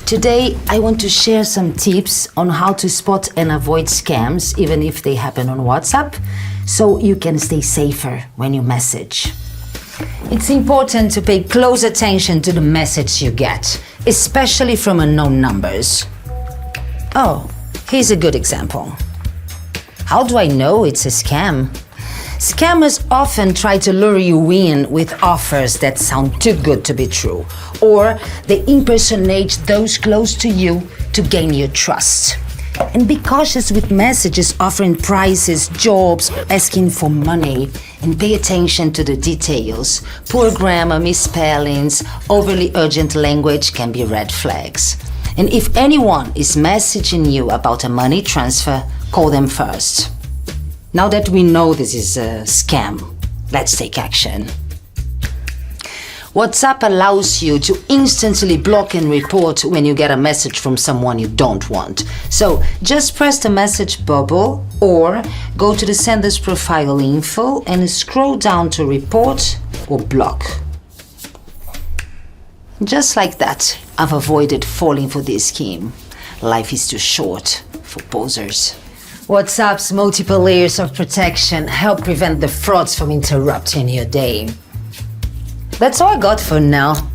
Today, I want to share some tips on how to spot and avoid scams, even if they happen on WhatsApp, so you can stay safer when you message. It's important to pay close attention to the message you get, especially from unknown numbers. Oh, here's a good example. How do I know it's a scam? Scammers often try to lure you in with offers that sound too good to be true, or they impersonate those close to you to gain your trust. And be cautious with messages offering prizes, jobs, asking for money, and pay attention to the details. Poor grammar, misspellings, overly urgent language can be red flags. And if anyone is messaging you about a money transfer, call them first. Now that we know this is a scam, let's take action. WhatsApp allows you to instantly block and report when you get a message from someone you don't want. So just press the message bubble or go to the sender's profile info and scroll down to report or block. Just like that, I've avoided falling for this scheme. Life is too short for posers. WhatsApp's multiple layers of protection help prevent the frauds from interrupting your day. That's all I got for now.